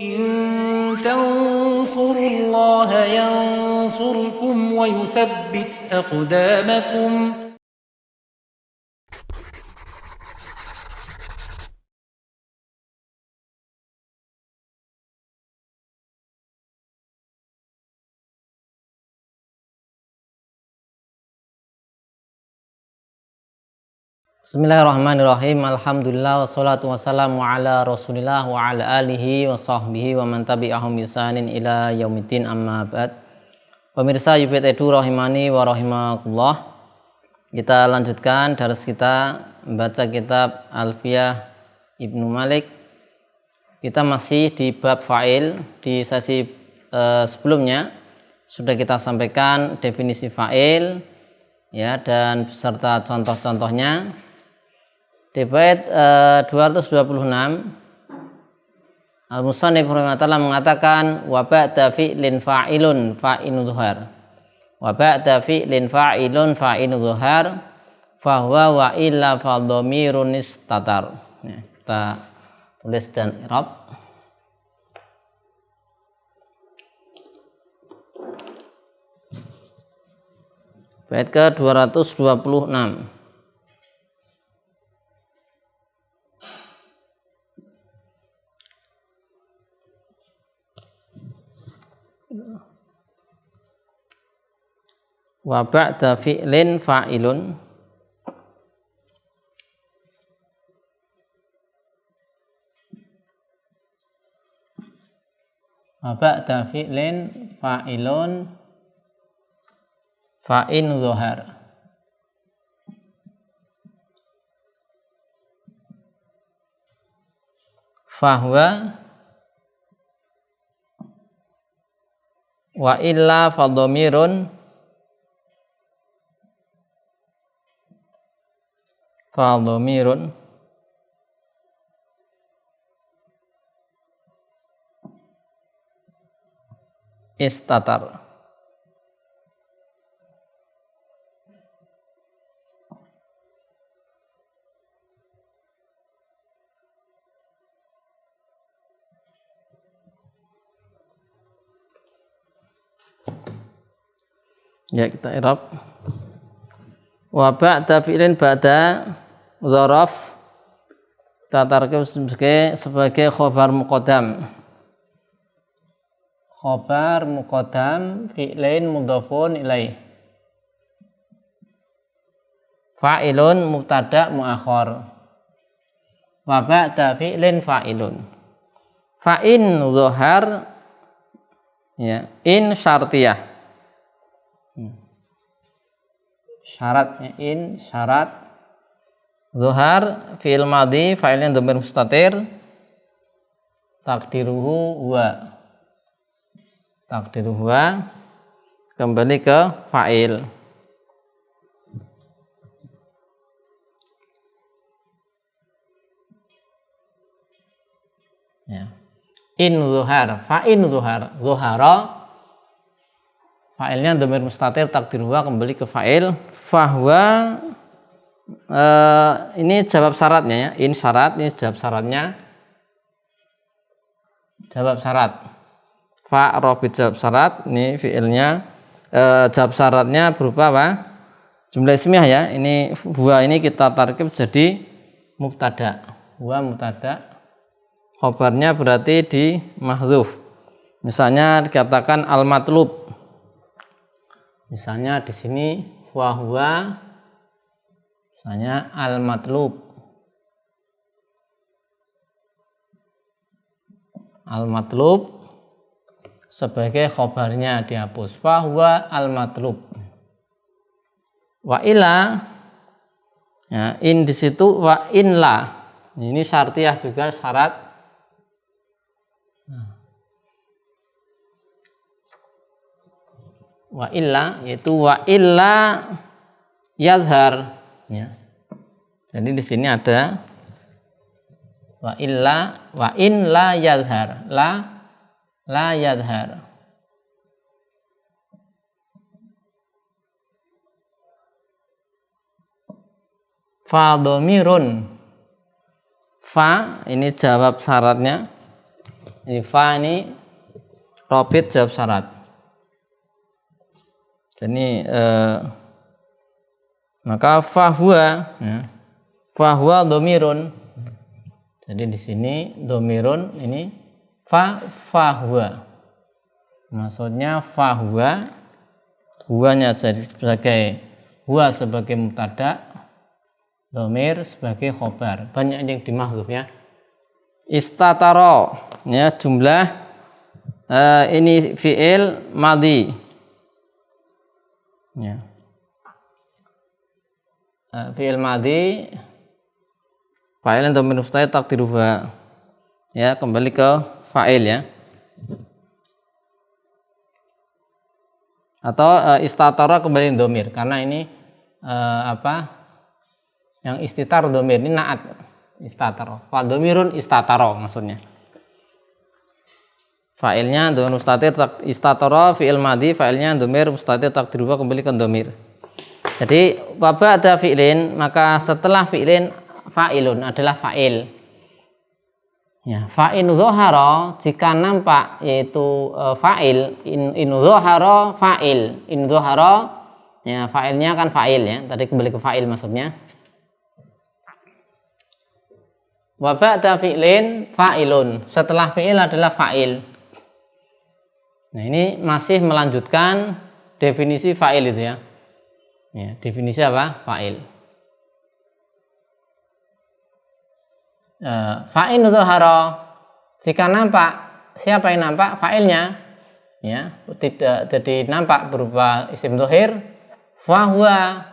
إن تنصروا الله ينصركم ويثبت أقدامكم. Bismillahirrahmanirrahim. Alhamdulillah wassalatu wassalamu ala Rasulillah wa ala alihi wa sahbihi wa man tabi'ahum bisanin ila yaumiddin, amma ba'd. Pemirsa Yufid Edu rahimani wa rahimakumullah. Kita lanjutkan daras kita membaca kitab Alfiyah Ibnu Malik. Kita masih di bab fa'il. Di sesi sebelumnya sudah kita sampaikan definisi fa'il ya, dan beserta contoh-contohnya. Di bait 226 Al-Musannif rahimahullah mengatakan wa ba'da fi'lin fa'ilun fa'inu dhuhar, wa ba'da fi'lin fa'ilun fa'inu dhuhar fahuwa wa illa fa dhamirun istatar. Ya, kita tulis dan i'rab. Bait ke 226. Wa ba'da fi'lin fa'ilun wa ba'da fi'lin fa'ilun fa'in dhuhar fahuwa wa illa fadhamirun fadhamirun istatar. Ya, kita i'rab. Wa ba'da fi'lin ba'da dzaraf tatarkib sebagai khobar muqaddam. Khobar muqaddam fi'lain mudhafun ilaih. Fa'ilun mubtada muakhar. Wa ba'da fi'lin fa'ilun. Fa'in dhuhar ya, in syartiyah. Syaratnya in syarat. Zuhar fi'il madhi fa'ilnya dhamir mustatir takdiruhu huwa. Takdiruhu huwa kembali ke fa'il. Ya. In zuhar, fa'in zuhar, zuhara fa'ilnya dhamir mustatir takdiruhu huwa kembali ke fa'il. Fahwa ini jawab syaratnya ya, in syarat, ini jawab syaratnya. Jawab syarat. Fa robit jawab syarat, ini fiilnya. Jawab syaratnya berupa apa? Jumlah ismiyah ya. Ini huwa ini kita tarkib jadi mubtada. Huwa mubtada. Khobarnya berarti di mahdzuf. Misalnya dikatakan al-matlub. Misalnya di sini huwa misalnya al-matlub. Al-matlub sebagai khobarnya dihapus. Fahuwa al-matlub. Wa ila ya, in di situ wa in la. Ini syartiyah juga syarat. Wa illa yaitu wa illa yazhar ya. Jadi di sini ada wa illa wa in la yazhar, la yazhar. Fa dhamirun. Fa ini jawab syaratnya. Jadi fa ini robit jawab syarat. Jadi maka fahuwa, ya, fahuwa domirun. Jadi di sini domirun ini fahuwa. Maksudnya fahuwa, huwanya jadi sebagai huwa sebagai mubtada, domir sebagai khobar. Banyak yang dimahdzuf ya. Istataro, ya jumlah ini fi'il madhi. Ya. Fi'il madhi fa'il yang domir musta'id takdiruha. Ya, kembali ke fa'il ya. Atau istatara kembali domir karena ini yang istitar domir ini naat istatara. Fa domirun istatara maksudnya. Fa'ilnya domir mustatir istatara fi'il madhi, fa'ilnya domir mustatir takdiruha kembali ke domir. Jadi waba ada fi'lin, maka setelah fi'lin fa'ilun adalah fa'il. Ya, fa'in dzohara jika nampak yaitu fa'il, in dzohara fa'il, in dzohara ya fa'ilnya kan fa'il ya. Tadi kembali ke fa'il maksudnya. Waba ada fi'lin fa'ilun, setelah fi'il adalah fa'il. Nah, ini masih melanjutkan definisi fa'il itu ya. Ya, definisi apa? Fa'il. Fa'in dzohara jika nampak, siapa yang nampak? Fa'ilnya. Ya, tidak jadi nampak berupa isim dzohir. Fahuwa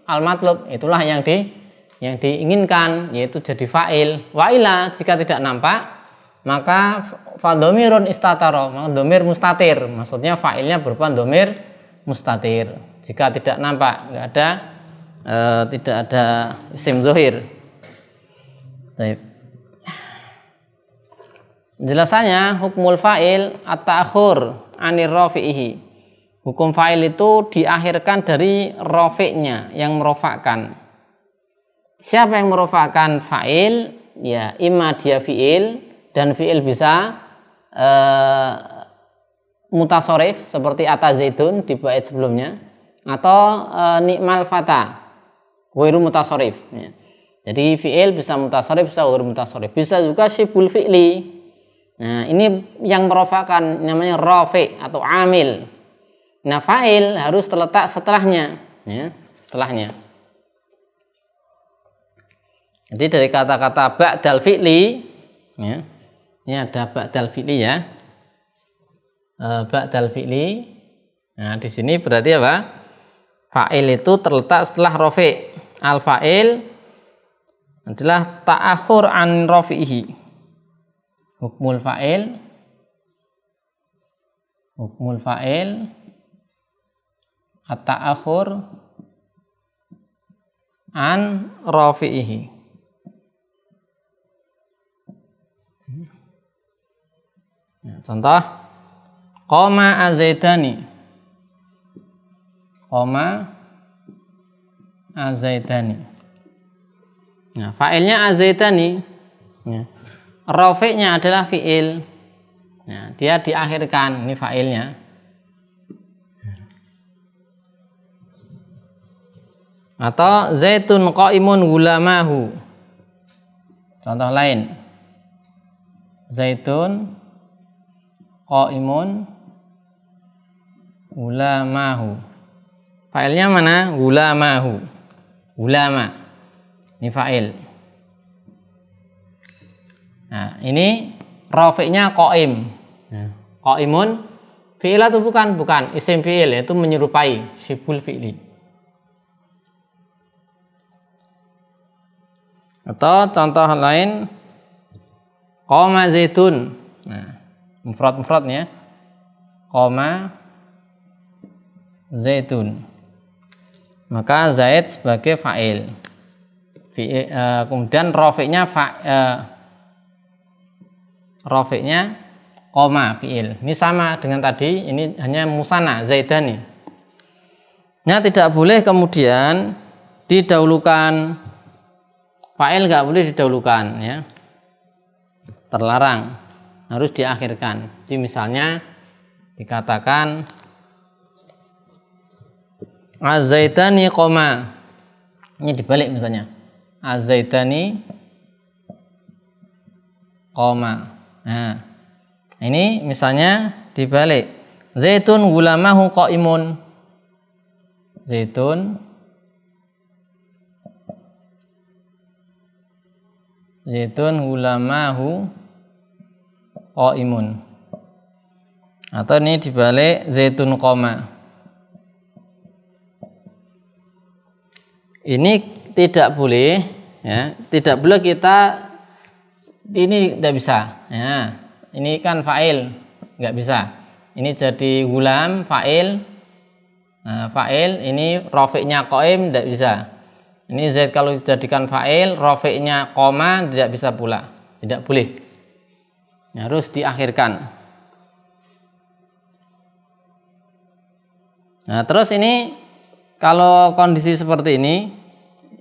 al-matlub itulah yang diinginkan, yaitu jadi fa'il. Wa'ila jika tidak nampak, maka fadomirun istataro, maka domir mustatir, maksudnya fa'ilnya berupa domir mustatir. Jika tidak nampak, tidak ada isim dzohir. Baik. Jelasannya hukmul fa'il at-ta'khur anir rafi'ihi. Hukum fa'il itu diakhirkan dari rafi'nya yang merofakkan. Siapa yang merofakkan fa'il? Ya, imma dia fi'il, dan fi'il bisa mutasorif seperti ata zaitun di bait sebelumnya, atau ni'mal fata ghairu mutasorif ya. Jadi fi'il bisa mutasorif, bisa ghairu mutasorif, bisa juga syibul fi'li. Nah, ini yang merofakkan namanya rafi atau amil. Nah, fa'il harus terletak setelahnya ya, setelahnya. Jadi dari kata-kata ba'dal fi'li ya. Ini ada ba'dal fi'li ya. Ba'dal fi'li. Nah, di sini berarti apa? Fa'il itu terletak setelah rafi'. Al-fa'il adalah ta'akhur an rafi'ihi. Hukmul fa'il at-ta'akhur an rafi'ihi. Contoh qoma azaitani. Qoma azaitani. Nah, fa'ilnya azaitani. Ya. Rafi'nya adalah fi'il. Ya, dia diakhirkan, ini fa'ilnya. Atau zaitun qaimun gulamahu. Contoh lain. Zaitun qaimun gulamahu. Fa'ilnya mana? Gulamahu. Gulama. Ini fa'il. Nah, ini rafi'nya qaim. Nah, qaimun fi'il atau bukan? Bukan, isim fi'il, yaitu menyerupai syibul fi'li. Atau contoh lain qoma zaitun. Nah, mufrad-mufradnya qoma zaitun. Maka zaid sebagai fa'il. Kemudian rafi'nya qoma fi'il. Ini sama dengan tadi, ini hanya musanna zaidani. Nah, tidak boleh kemudian didahulukan fa'il, nggak boleh didahulukan ya. Terlarang. harus diakhirkan. Jadi misalnya dikatakan az-zaitani qoma. Ini dibalik misalnya. Az-zaitani qoma. Nah, ini misalnya dibalik. Zaitun gulamahu qaimun. Zaitun gulamahu qaimun. Atau ini dibalik zaitun qoma. Ini tidak boleh, ya, tidak boleh kita ini tidak bisa. Ya, ini kan fa'il, nggak bisa. Ini jadi gulam fa'il. Nah, fa'il ini rafi'nya qaim tidak bisa. Ini zaid kalau dijadikan fa'il, rafi'nya qoma tidak bisa pula, tidak boleh. Ya, harus diakhirkan. Nah, terus ini kalau kondisi seperti ini,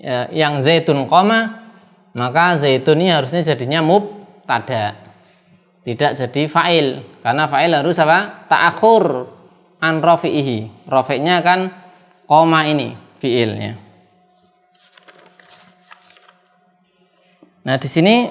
ya, yang zaitun qoma, maka zaitun ini harusnya jadinya mubtada, tidak jadi fa'il, karena fa'il harus apa? Ta'akhur an rafi'ihi. Rafi'nya kan qoma ini fi'ilnya. Nah, di sini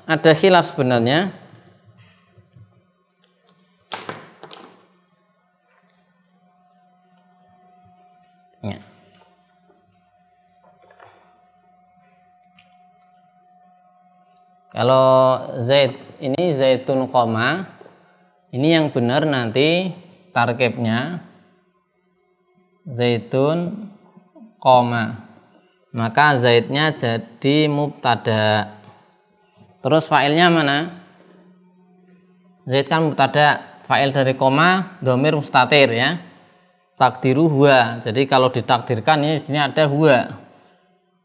ada khilaf sebenarnya. Ya. Kalau zaid ini zaitun qoma, ini yang benar nanti tarkibnya zaitun qoma, maka zaidnya jadi mubtada. Terus fa'ilnya mana? Zaid kan mubtada, fa'il dari qoma dhamir mustatir, ya, takdiru huwa. Jadi kalau ditakdirkan ini di sini ada huwa,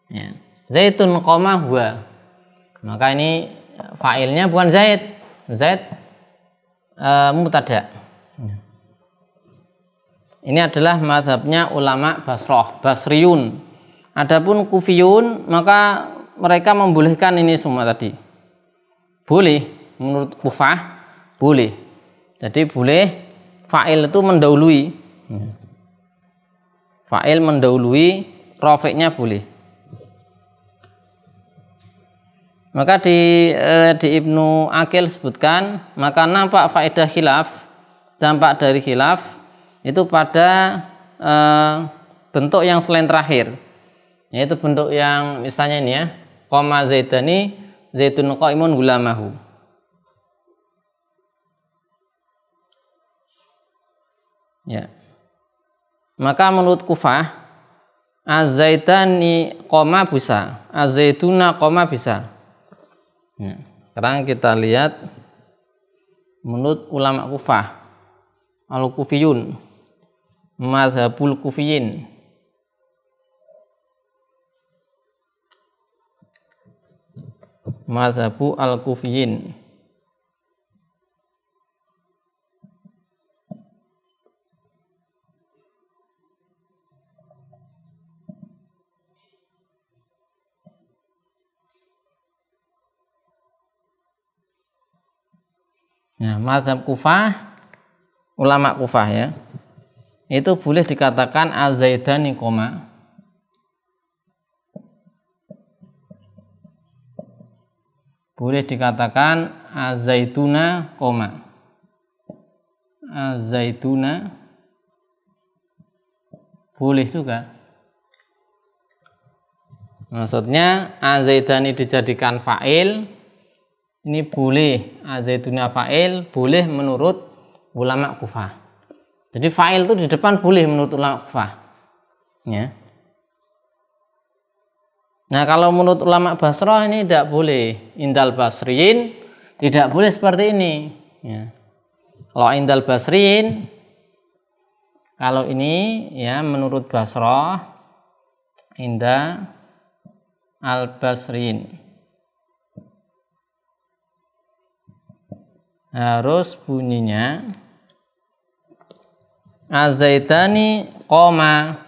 ya. Zaitun qoma huwa, maka ini fa'ilnya bukan zaid, zaid mubtada. Ini adalah mazhabnya ulama Basrah, Basriyun. Adapun Kufiyun, maka mereka membolehkan ini semua tadi. Boleh, menurut Kufah boleh. Jadi boleh fa'il itu mendahului. Fa'il mendahului rafi'nya boleh. Maka di Ibnu Aqil sebutkan, maka nampak faedah khilaf, dampak dari khilaf itu pada bentuk yang selain terakhir, yaitu bentuk yang misalnya ini, ya, qoma zaitani zaitun qaimun gulamahu. Ya. Maka menurut Kufah, az-zaitani qoma bisa, az-zaituna qoma bisa. Ya. Sekarang kita lihat menurut ulama Kufah, al-Kufiyun, mazhabul Kufiyin. Mazhabu al-Kufiyin. Nah, mazhab Kufah, ulama Kufah, ya, itu boleh dikatakan az-zaidani qoma, boleh dikatakan az-zaituna qoma, az-zaituna boleh juga. Maksudnya az-zaitani dijadikan fa'il, ini boleh, az-zaituna fa'il boleh menurut ulama Kufah. Jadi fa'il itu di depan boleh menurut ulama Kufah, ya. Nah, kalau menurut ulama Basrah ini tidak boleh. Indal Basriyin tidak boleh seperti ini, ya. Kalau indal Basriyin, kalau ini, ya, menurut Basrah, inda al-Basriyin harus bunyinya az-zaitani qoma.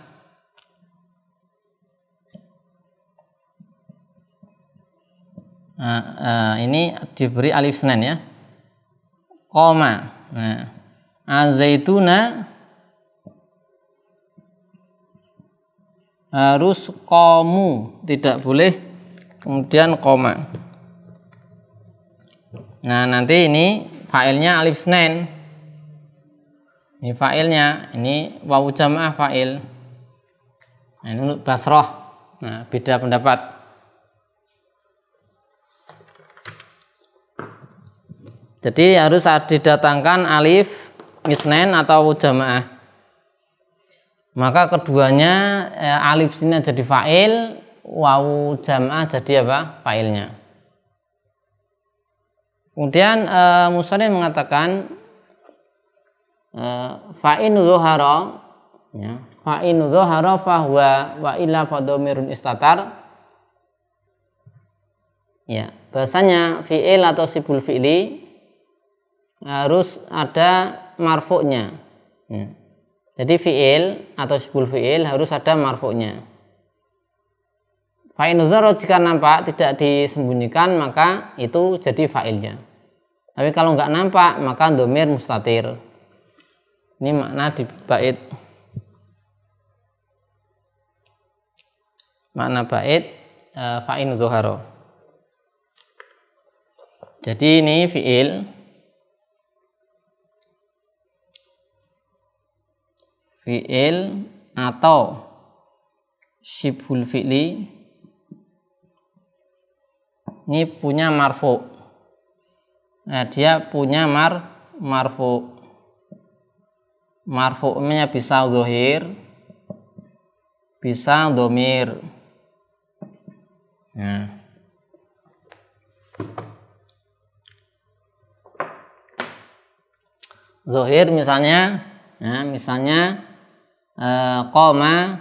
Ini diberi alif senan, ya. qoma. Nah, azaituna harus qamu, tidak boleh kemudian koma. Nah, nanti ini fa'ilnya alif isnain. Ini fa'ilnya, ini wawu jamaah fa'il. Nah, ini untuk Basrah. Nah, beda pendapat. Jadi harus didatangkan alif isnain atau jamaah. Maka keduanya alif sini jadi fa'il, wawu jamaah jadi apa? Fa'ilnya. Kemudian musannif mengatakan fa'in zuhara, ya, fa'in zuhara fahuwa wa illa fadomirun istatar. Ya, bahasanya fi'il atau sibul fi'li harus ada marfu'nya. Ya. Jadi fi'il atau sibul fi'il harus ada marfu'nya. Fa'in zuhara jika nampak tidak disembunyikan maka itu jadi fa'ilnya. Tapi kalau nggak nampak maka dhamir mustatir. Ini makna di bait. Makna bait fa'in zuhara. Jadi ini fi'il. Fi'il atau syibhul fi'li ini punya marfu. Nah, dia punya marfu. Marfu'nya bisa zahir, bisa dhamir. Nah. Zahir misalnya, nah, misalnya qoma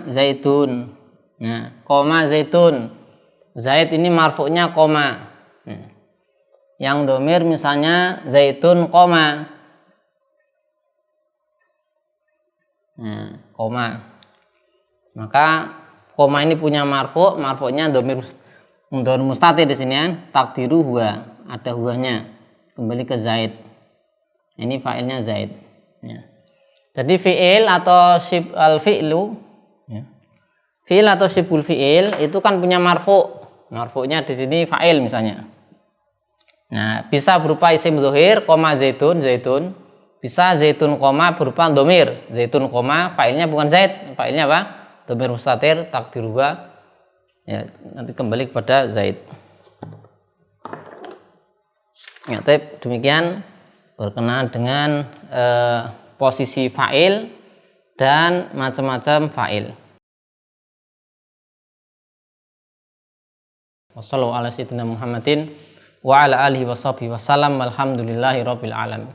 zaitun. Nah, qoma zaitun. Zaid ini marfu'nya qoma. Nah, yang dhamir misalnya zaitun qoma. Nah, qoma. Maka qoma ini punya marfu', marfu'nya dhamir mustatir di sini kan, takdiru huwa, ada huwanya. Kembali ke zaid. Ini fa'ilnya zaid. Ya. Jadi fi'il atau al fi'lu, ya. Fi'il atau sibul fi'il itu kan punya marfu'. Marfu'nya di sini fa'il misalnya. Nah, bisa berupa isim zahir, koma zaitun, zaitun. Bisa zaitun koma berupa dhamir. Zaitun koma fa'ilnya bukan zaid, fa'ilnya apa? Dhamir mustatir takdiruha. Ya, nanti kembali kepada zaid. Ya, demikian berkenaan dengan posisi fa'il dan macam-macam fa'il. Wassallallahu ala sayyidina Muhammadin wa ala alihi washabbihi wasallam. Alhamdulillahi rabbil alamin.